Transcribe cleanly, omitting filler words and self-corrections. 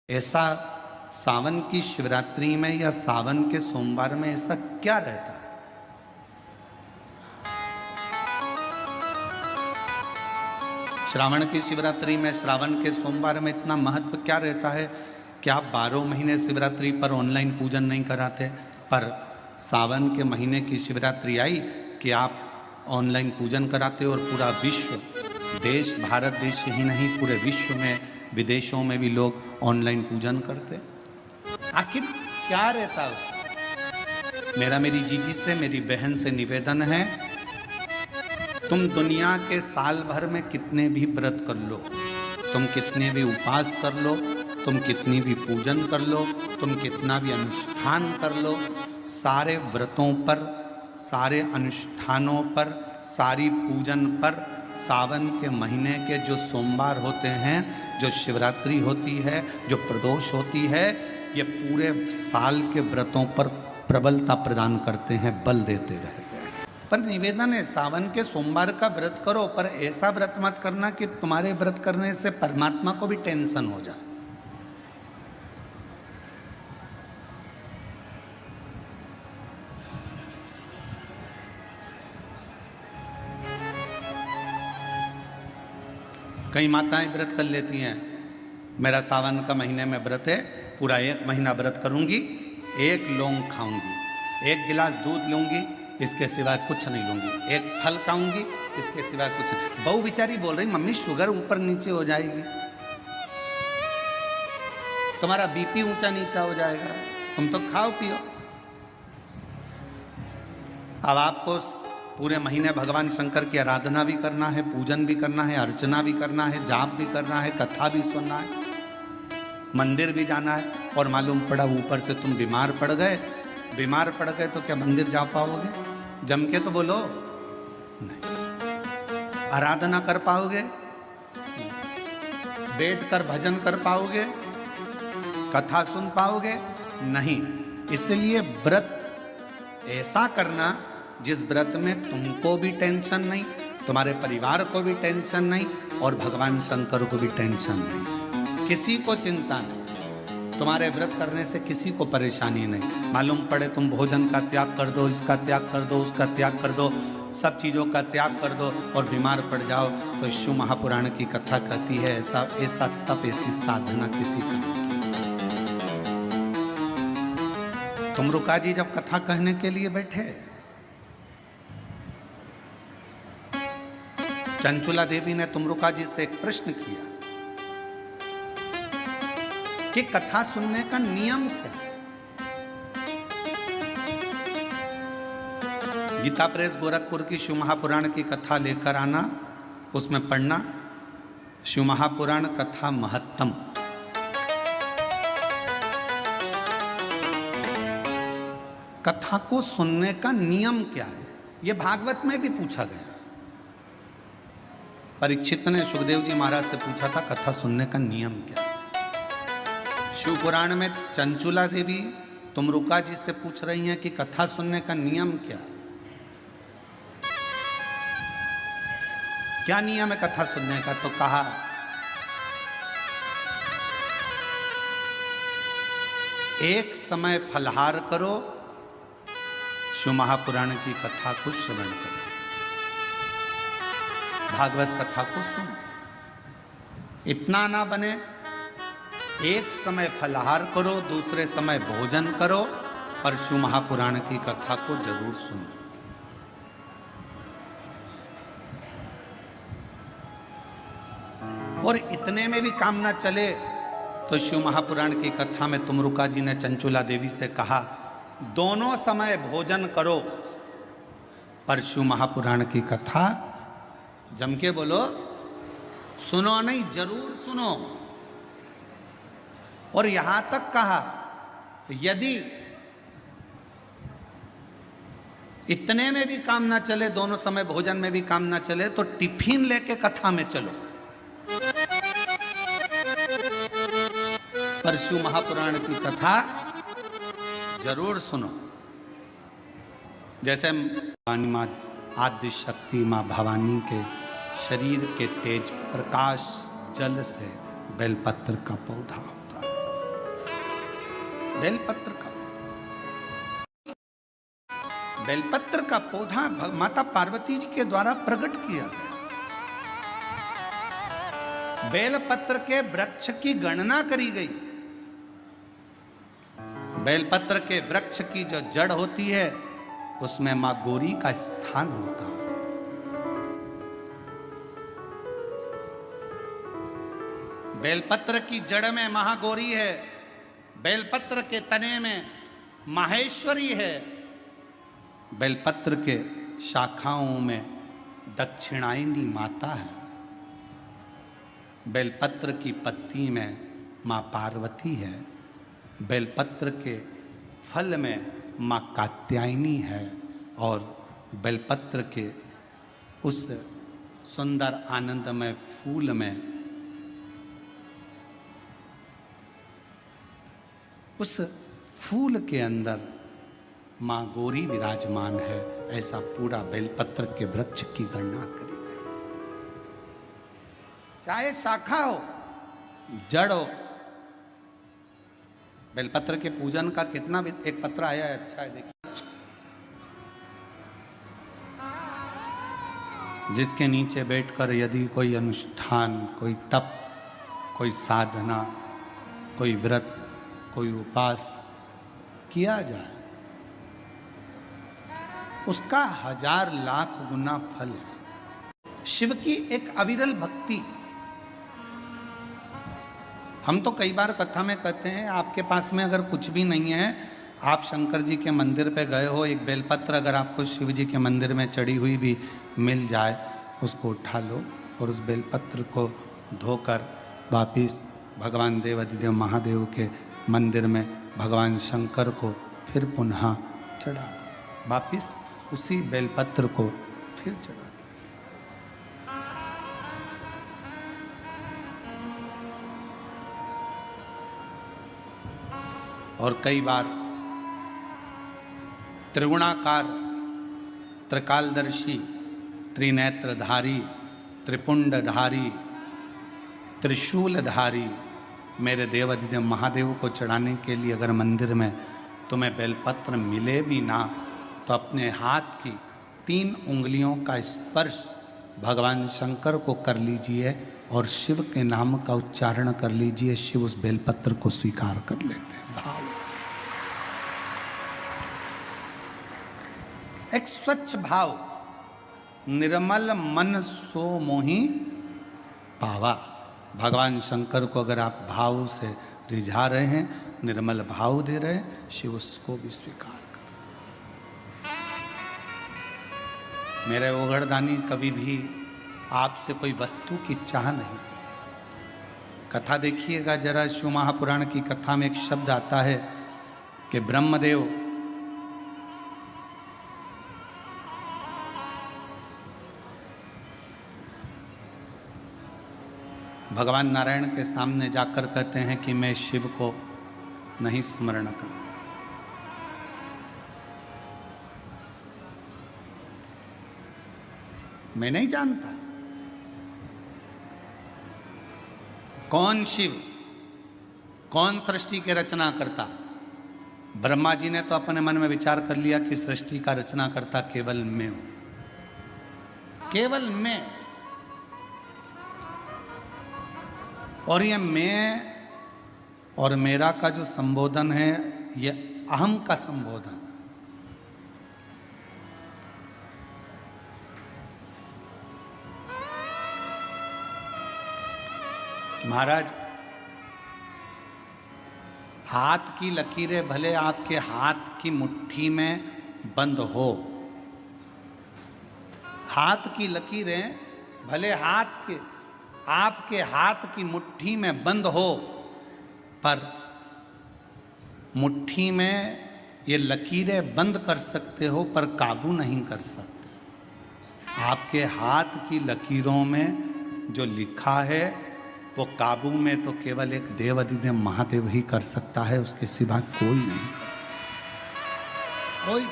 ऐसा सावन की शिवरात्रि में या सावन के सोमवार में ऐसा क्या रहता है? श्रावण की शिवरात्रि में, श्रावण के सोमवार में इतना महत्व क्या रहता है कि आप 12 महीने शिवरात्रि पर ऑनलाइन पूजन नहीं कराते, पर सावन के महीने की शिवरात्रि आई कि आप ऑनलाइन पूजन कराते और पूरा विश्व, देश, भारत देश ही नहीं पूरे विश्व में, विदेशों में भी लोग ऑनलाइन पूजन करते। आखिर क्या रहता है? मेरा मेरी जीजी से, मेरी बहन से निवेदन है, तुम दुनिया के साल भर में कितने भी व्रत कर लो, तुम कितने भी उपवास कर लो, तुम कितनी भी पूजन कर लो, तुम कितना भी अनुष्ठान कर लो, सारे व्रतों पर, सारे अनुष्ठानों पर, सारी पूजन पर सावन के महीने के जो सोमवार होते हैं, जो शिवरात्रि होती है, जो प्रदोष होती है, ये पूरे साल के व्रतों पर प्रबलता प्रदान करते हैं, बल देते रहते हैं। पर निवेदन है, सावन के सोमवार का व्रत करो, पर ऐसा व्रत मत करना कि तुम्हारे व्रत करने से परमात्मा को भी टेंशन हो जाए। कई माताएं व्रत कर लेती हैं, मेरा सावन का महीने में व्रत है, पूरा 1 महीना व्रत करूंगी, 1 लौंग खाऊंगी, 1 गिलास दूध लूंगी, इसके सिवाय कुछ नहीं लूंगी, 1 फल खाऊंगी, इसके सिवाय कुछ नहीं। बहू बेचारी बोल रही, मम्मी शुगर ऊपर नीचे हो जाएगी, तुम्हारा बीपी ऊंचा नीचा हो जाएगा, तुम तो खाओ पियो। अब आपको पूरे महीने भगवान शंकर की आराधना भी करना है, पूजन भी करना है, अर्चना भी करना है, जाप भी करना है, कथा भी सुनना है, मंदिर भी जाना है, और मालूम पड़ा ऊपर से तुम बीमार पड़ गए। बीमार पड़ गए तो क्या मंदिर जा पाओगे? जम के तो बोलो नहीं। आराधना कर पाओगे? बैठ कर भजन कर पाओगे? कथा सुन पाओगे? नहीं। इसलिए व्रत ऐसा करना जिस व्रत में तुमको भी टेंशन नहीं, तुम्हारे परिवार को भी टेंशन नहीं, और भगवान शंकर को भी टेंशन नहीं, किसी को चिंता नहीं, तुम्हारे व्रत करने से किसी को परेशानी नहीं। मालूम पड़े तुम भोजन का त्याग कर दो, इसका त्याग कर दो, उसका त्याग कर दो, सब चीज़ों का त्याग कर दो और बीमार पड़ जाओ, तो शिव महापुराण की कथा कहती है ऐसा ऐसा तप, ऐसी साधना किसी का नहीं। तुमरुका जी जब कथा कहने के लिए बैठे, चंचुला देवी ने तुमरुका जी से एक प्रश्न किया कि कथा सुनने का नियम क्या है? गीता प्रेस गोरखपुर की शिव महापुराण की कथा लेकर आना, उसमें पढ़ना शिव महापुराण कथा महत्तम। कथा को सुनने का नियम क्या है, यह भागवत में भी पूछा गया। परीक्षित ने सुखदेव जी महाराज से पूछा था कथा सुनने का नियम क्या है। शिव पुराण में चंचुला देवी तुमरुका जी से पूछ रही हैं कि कथा सुनने का नियम क्या है, क्या नियम है कथा सुनने का? तो कहा एक समय फलहार करो, शिव महापुराण की कथा को श्रवण करो, भागवत कथा को सुनो। इतना ना बने, एक समय फलहार करो, दूसरे समय भोजन करो, पर शिव महापुराण की कथा को जरूर सुनो। और इतने में भी काम ना चले तो शिव महापुराण की कथा में तुमरुका जी ने चंचुला देवी से कहा, दोनों समय भोजन करो, पर शिव महापुराण की कथा जम के बोलो, सुनो नहीं, जरूर सुनो। और यहां तक कहा यदि इतने में भी काम ना चले, दोनों समय भोजन में भी काम ना चले, तो टिफिन लेके कथा में चलो, पर शिव महापुराण की कथा जरूर सुनो। जैसे मां आदि शक्ति मां भवानी के शरीर के तेज प्रकाश जल से बेलपत्र का पौधा होता है। बेलपत्र का बेलपत्र का पौधा माता पार्वती जी के द्वारा प्रकट किया गया। बेलपत्र के वृक्ष की गणना करी गई। बेलपत्र के वृक्ष की जो जड़ होती है उसमें मां गौरी का स्थान होता है। बेलपत्र की जड़ में महागौरी है, बेलपत्र के तने में माहेश्वरी है, बेलपत्र के शाखाओं में दक्षिणायनी माता है, बेलपत्र की पत्ती में मां पार्वती है, बेलपत्र के फल में मां कात्यायनी है और बेलपत्र के उस सुंदर आनंदमय फूल में उस फूल के अंदर मां गौरी विराजमान है। ऐसा पूरा बेलपत्र के वृक्ष की गणना करी गई। चाहे शाखा हो जड़ हो, बेलपत्र के पूजन का कितना भी एक पत्र आया है, अच्छा है देखिए, जिसके नीचे बैठकर यदि कोई अनुष्ठान, कोई तप, कोई साधना, कोई व्रत, कोई उपास किया जाए उसका 1000 लाख गुना फल है। शिव की एक अविरल भक्ति। हम तो कई बार कथा में कहते हैं आपके पास में अगर कुछ भी नहीं है, आप शंकर जी के मंदिर पे गए हो, एक बेलपत्र अगर आपको शिव जी के मंदिर में चढ़ी हुई भी मिल जाए, उसको उठा लो और उस बेलपत्र को धोकर वापिस भगवान देवाधिदेव महादेव के मंदिर में भगवान शंकर को फिर पुनः चढ़ा दो। वापिस उसी बेलपत्र को फिर चढ़ा दीजिए। और कई बार त्रिगुणाकार, त्रिकालदर्शी, त्रिनेत्रधारी, त्रिपुंडधारी, त्रिशूलधारी मेरे देवाधिदेव महादेव को चढ़ाने के लिए अगर मंदिर में तुम्हें बेलपत्र मिले भी ना, तो अपने हाथ की 3 उंगलियों का स्पर्श भगवान शंकर को कर लीजिए और शिव के नाम का उच्चारण कर लीजिए। शिव उस बेलपत्र को स्वीकार कर लेते हैं। भाव, एक स्वच्छ भाव, निर्मल मन सो मोहि पावा। भगवान शंकर को अगर आप भाव से रिझा रहे हैं, निर्मल भाव दे रहे हैं, शिव उसको भी स्वीकार कर। मेरे ओघड़दानी कभी भी आपसे कोई वस्तु की चाह नहीं। कथा देखिएगा जरा, शिव महापुराण की कथा में एक शब्द आता है कि ब्रह्मदेव भगवान नारायण के सामने जाकर कहते हैं कि मैं शिव को नहीं स्मरण करता। मैं नहीं जानता कौन शिव, कौन सृष्टि के रचना करता। ब्रह्मा जी ने तो अपने मन में विचार कर लिया कि सृष्टि का रचना करता केवल मैं हूं, केवल मैं। और ये मैं और मेरा का जो संबोधन है, ये अहम का संबोधन। महाराज, हाथ की लकीरें भले आपके हाथ की मुट्ठी में बंद हो, हाथ की लकीरें भले आपके हाथ की मुट्ठी में बंद हो, पर मुट्ठी में ये लकीरें बंद कर सकते हो पर काबू नहीं कर सकते। आपके हाथ की लकीरों में जो लिखा है वो काबू में तो केवल एक देवाधिदेव महादेव ही कर सकता है, उसके सिवा कोई नहीं कर सकता। कोई